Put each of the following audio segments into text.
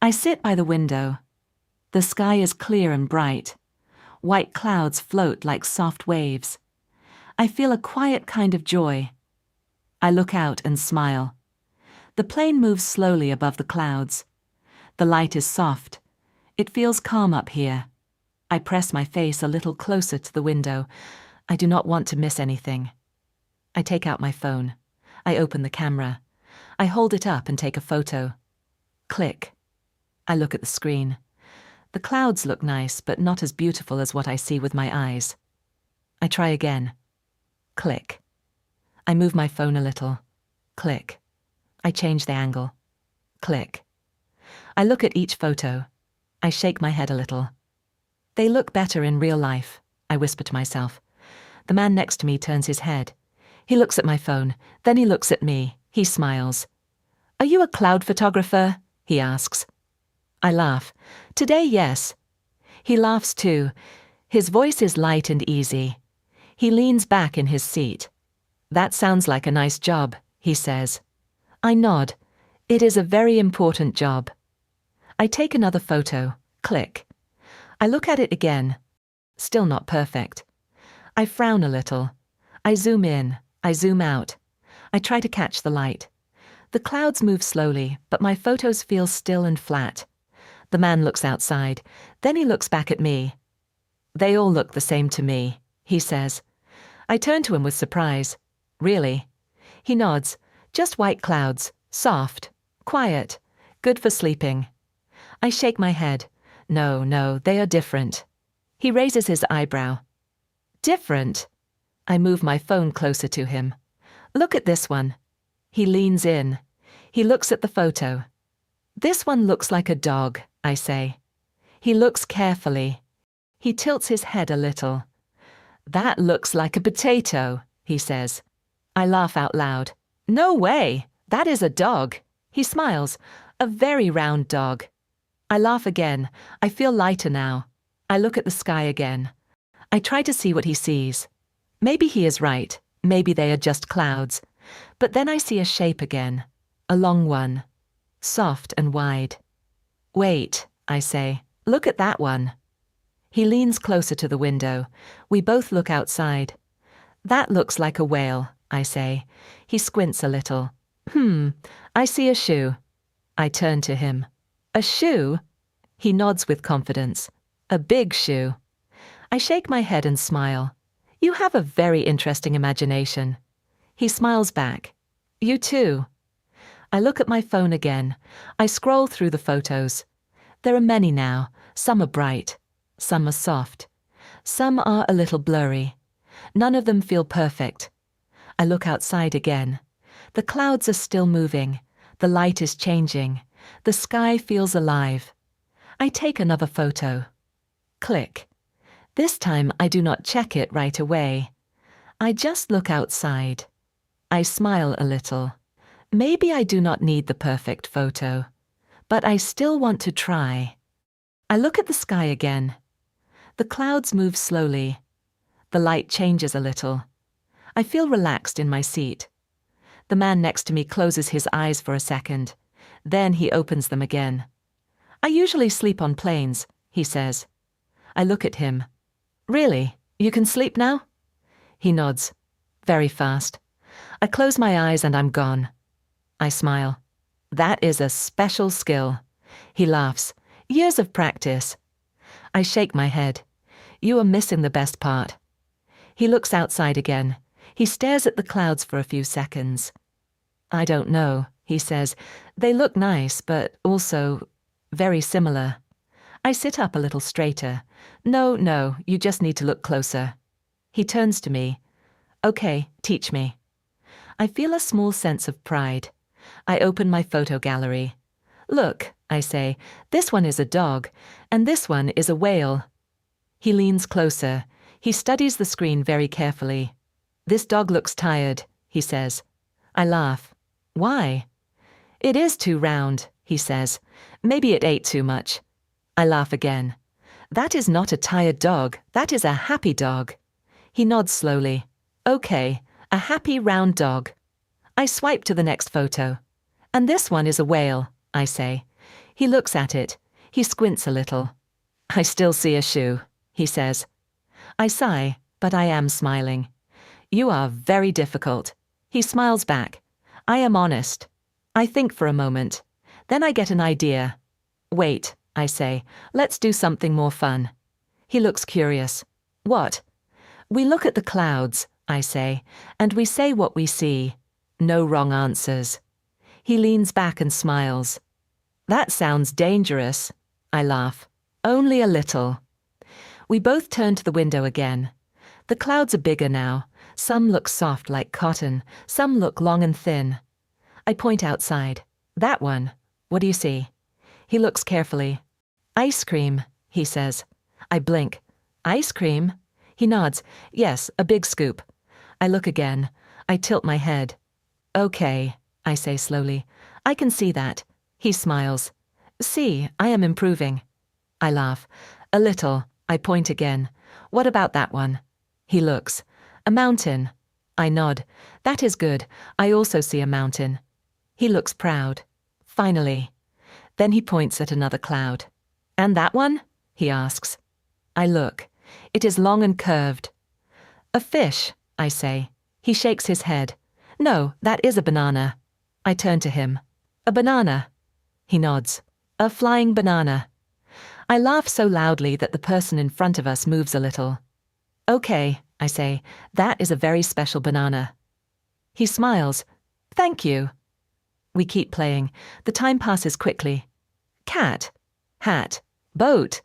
I sit by the window. The sky is clear and bright. White clouds float like soft waves. I feel a quiet kind of joy. I look out and smile. The plane moves slowly above the clouds. The light is soft. It feels calm up here. I press my face a little closer to the window. I do not want to miss anything. I take out my phone. I open the camera. I hold it up and take a photo. Click. I look at the screen. The clouds look nice, but not as beautiful as what I see with my eyes. I try again. Click. I move my phone a little. Click. I change the angle. Click. I look at each photo. I shake my head a little. They look better in real life, I whisper to myself. The man next to me turns his head. He looks at my phone, then he looks at me. He smiles. "Are you a cloud photographer?" he asks. I laugh. "Today, yes." He laughs too. His voice is light and easy. He leans back in his seat. "That sounds like a nice job," he says. I nod. It is a very important job. I take another photo. Click. I look at it again. Still not perfect. I frown a little. I zoom in. I zoom out. I try to catch the light. The clouds move slowly, but my photos feel still and flat. The man looks outside. Then he looks back at me. "They all look the same to me," he says. I turn to him with surprise. "Really?" He nods. "Just white clouds. Soft. Quiet. Good for sleeping." I shake my head. No, they are different." He raises his eyebrow. "Different?" I move my phone closer to him. "Look at this one." He leans in. He looks at the photo. "This one looks like a dog," I say. He looks carefully. He tilts his head a little. "That looks like a potato," he says. I laugh out loud. "No way! That is a dog." He smiles. "A very round dog." I laugh again. I feel lighter now. I look at the sky again. I try to see what he sees. Maybe he is right. Maybe they are just clouds. But then I see a shape again. A long one. Soft and wide. "Wait," I say. "Look at that one." He leans closer to the window. We both look outside. "That looks like a whale," I say. He squints a little. I see a shoe." I turn to him. "A shoe?" He nods with confidence. "A big shoe." I shake my head and smile. "You have a very interesting imagination." He smiles back. "You too." I look at my phone again. I scroll through the photos. There are many now. Some are bright. Some are soft. Some are a little blurry. None of them feel perfect. I look outside again. The clouds are still moving. The light is changing. The sky feels alive. I take another photo. Click. This time I do not check it right away. I just look outside. I smile a little. Maybe I do not need the perfect photo, but I still want to try. I look at the sky again. The clouds move slowly. The light changes a little. I feel relaxed in my seat. The man next to me closes his eyes for a second. Then he opens them again. "I usually sleep on planes," he says. I look at him. "Really? You can sleep now?" He nods. Very fast. I close my eyes and I'm gone. I smile. "That is a special skill." He laughs. "Years of practice." I shake my head. "You are missing the best part." He looks outside again. He stares at the clouds for a few seconds. "I don't know," he says. "They look nice, but also very similar." I sit up a little straighter. No, you just need to look closer." He turns to me. "Okay, teach me." I feel a small sense of pride. I open my photo gallery. "Look," I say, "this one is a dog, and this one is a whale." He leans closer. He studies the screen very carefully. "This dog looks tired," he says. I laugh. "Why?" "It is too round," he says. "Maybe it ate too much." I laugh again. "That is not a tired dog. That is a happy dog." He nods slowly. "Okay, a happy round dog." I swipe to the next photo. "And this one is a whale," I say. He looks at it. He squints a little. I still see a shoe, he says. I sigh, but I am smiling. You are very difficult. He smiles back. I am honest. I think for a moment. Then I get an idea. Wait, I say, let's do something more fun. He looks curious. What? We look at the clouds, I say, and we say what we see. No wrong answers. He leans back and smiles. That sounds dangerous. I laugh. Only a little. We both turn to the window again. The clouds are bigger now. Some look soft like cotton. Some look long and thin. I point outside. That one. What do you see? He looks carefully. Ice cream, he says. I blink. Ice cream? He nods. Yes, a big scoop. I look again. I tilt my head. Okay, I say slowly. I can see that. He smiles. See, I am improving. I laugh. A little. I point again. What about that one? He looks. A mountain. I nod. That is good. I also see a mountain. He looks proud. Finally. Then he points at another cloud. And that one? He asks. I look. It is long and curved. A fish, I say. He shakes his head. No, that is a banana. I turn to him. A banana. He nods. A flying banana. I laugh so loudly that the person in front of us moves a little. Okay, I say, that is a very special banana. He smiles. Thank you. We keep playing. The time passes quickly. Cat. Hat. Boat.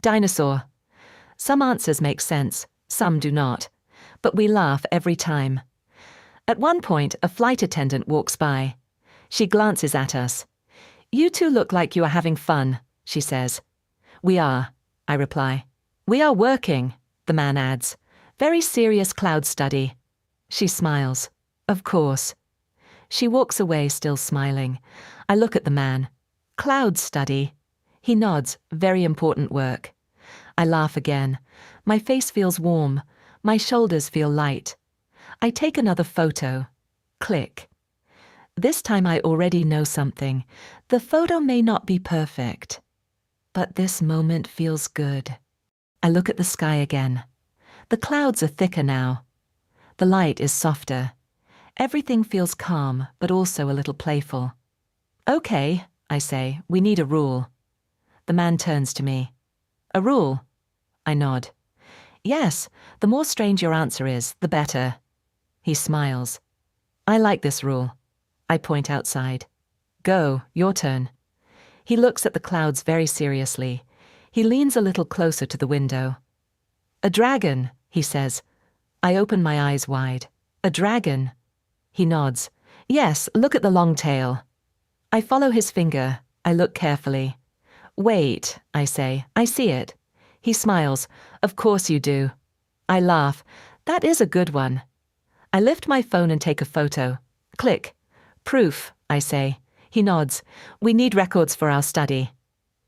Dinosaur. Some answers make sense, some do not. But we laugh every time. At one point, a flight attendant walks by. She glances at us. You two look like you are having fun, she says. We are, I reply. We are working, the man adds. Very serious cloud study. She smiles. Of course. She walks away still smiling. I look at the man. Cloud study. He nods. Very important work. I laugh again. My face feels warm. My shoulders feel light. I take another photo. Click. This time I already know something. The photo may not be perfect. But this moment feels good. I look at the sky again. The clouds are thicker now. The light is softer. Everything feels calm, but also a little playful. Okay, I say, we need a rule. The man turns to me. A rule? I nod. Yes, the more strange your answer is, the better. He smiles. I like this rule. I point outside. Go, your turn. He looks at the clouds very seriously. He leans a little closer to the window. A dragon, he says. I open my eyes wide. A dragon. He nods. Yes, look at the long tail. I follow his finger. I look carefully. Wait, I say. I see it. He smiles. Of course you do. I laugh. That is a good one. I lift my phone and take a photo. Click. Proof, I say. He nods. We need records for our study.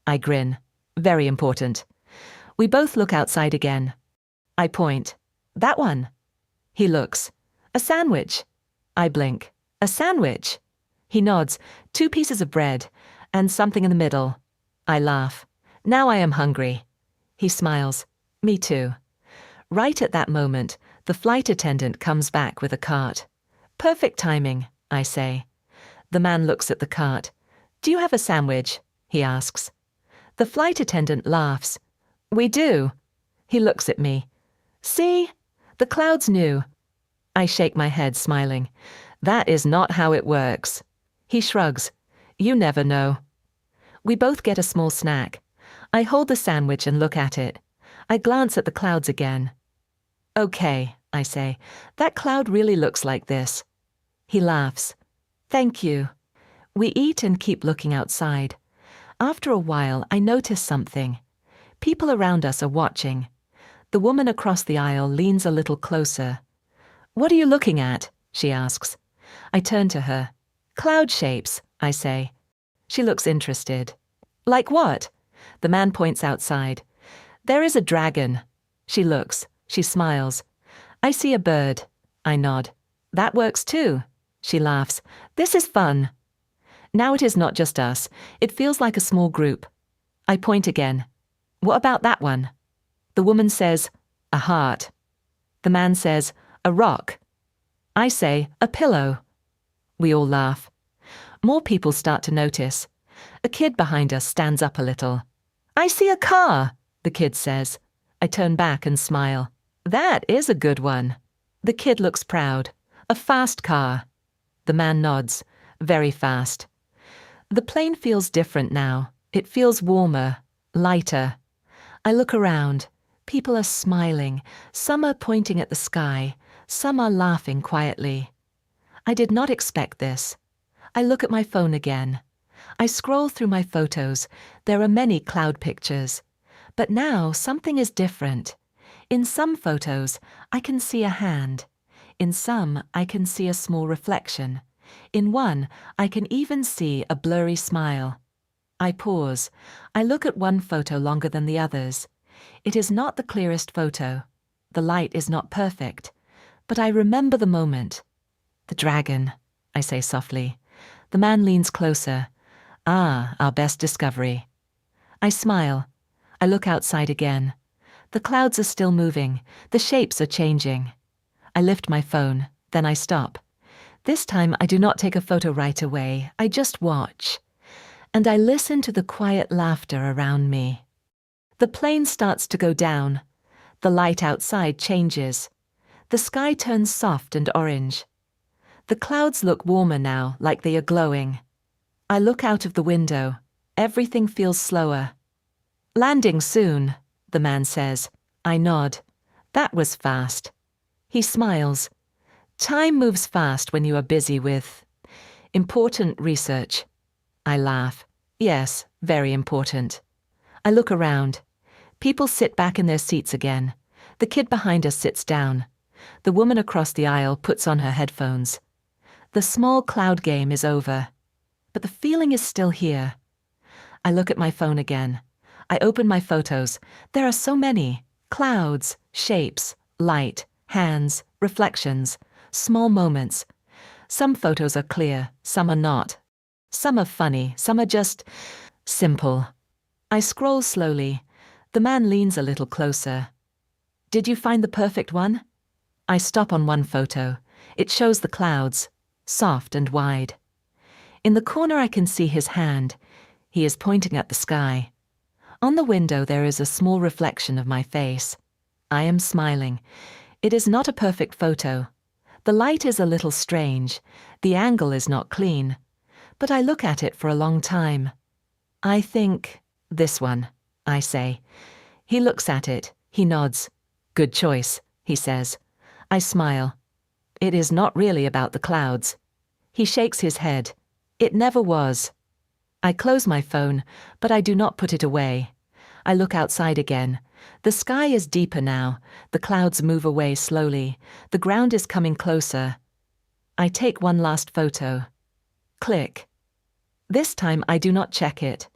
I grin. Very important. We both look outside again. I point. That one. He looks. A sandwich. I blink. A sandwich. He nods. 2 pieces of bread, and something in the middle. I laugh. Now I am hungry. He smiles. Me too. Right at that moment, the flight attendant comes back with a cart. Perfect timing, I say. The man looks at the cart. Do you have a sandwich? He asks. The flight attendant laughs. We do. He looks at me. See? The clouds knew. I shake my head, smiling. That is not how it works. He shrugs. You never know. We both get a small snack. I hold the sandwich and look at it. I glance at the clouds again. Okay, I say. That cloud really looks like this. He laughs. Thank you. We eat and keep looking outside. After a while, I notice something. People around us are watching. The woman across the aisle leans a little closer. What are you looking at? She asks. I turn to her. Cloud shapes, I say. She looks interested. Like what? The man points outside. There is a dragon. She looks. She smiles. I see a bird. I nod. That works too. She laughs. This is fun. Now it is not just us. It feels like a small group. I point again. What about that one? The woman says, a heart. The man says, a rock. I say, a pillow. We all laugh. More people start to notice. A kid behind us stands up a little. I see a car, the kid says. I turn back and smile. That is a good one. The kid looks proud. A fast car. The man nods. Very fast. The plane feels different now. It feels warmer, lighter. I look around. People are smiling. Some are pointing at the sky. Some are laughing quietly. I did not expect this. I look at my phone again. I scroll through my photos. There are many cloud pictures. But now something is different. In some photos, I can see a hand. In some, I can see a small reflection. In one, I can even see a blurry smile. I pause. I look at one photo longer than the others. It is not the clearest photo. The light is not perfect. But I remember the moment. The dragon, I say softly. The man leans closer. Ah, our best discovery. I smile. I look outside again. The clouds are still moving. The shapes are changing. I lift my phone, then I stop. This time I do not take a photo right away. I just watch. And I listen to the quiet laughter around me. The plane starts to go down. The light outside changes. The sky turns soft and orange. The clouds look warmer now, like they are glowing. I look out of the window. Everything feels slower. Landing soon, the man says. I nod. That was fast. He smiles. Time moves fast when you are busy with important research. I laugh. Yes, very important. I look around. People sit back in their seats again. The kid behind us sits down. The woman across the aisle puts on her headphones. The small cloud game is over. But the feeling is still here. I look at my phone again. I open my photos. There are so many. Clouds, shapes, light, hands, reflections, small moments. Some photos are clear, some are not. Some are funny, some are just simple. I scroll slowly. The man leans a little closer. Did you find the perfect one? I stop on one photo. It shows the clouds, soft and wide. In the corner I can see his hand. He is pointing at the sky. On the window there is a small reflection of my face. I am smiling. It is not a perfect photo. The light is a little strange. The angle is not clean. But I look at it for a long time. I think, this one, I say. He looks at it. He nods. Good choice, he says. I smile. It is not really about the clouds. He shakes his head. It never was. I close my phone, but I do not put it away. I look outside again. The sky is deeper now. The clouds move away slowly. The ground is coming closer. I take one last photo. Click. This time I do not check it.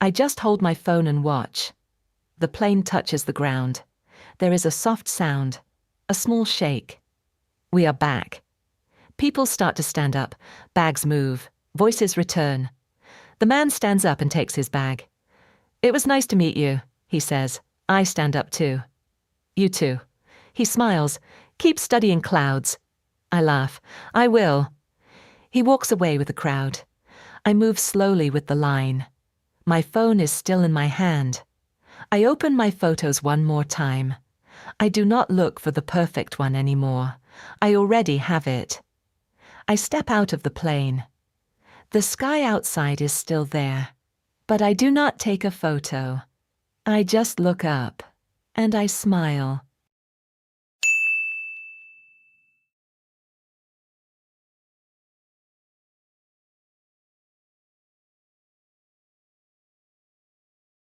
I just hold my phone and watch. The plane touches the ground. There is a soft sound, a small shake. We are back. People start to stand up. Bags move. Voices return. The man stands up and takes his bag. It was nice to meet you, he says. I stand up too. You too. He smiles. Keep studying clouds. I laugh. I will. He walks away with the crowd. I move slowly with the line. My phone is still in my hand. I open my photos one more time. I do not look for the perfect one anymore. I already have it. I step out of the plane. The sky outside is still there, but I do not take a photo. I just look up, and I smile.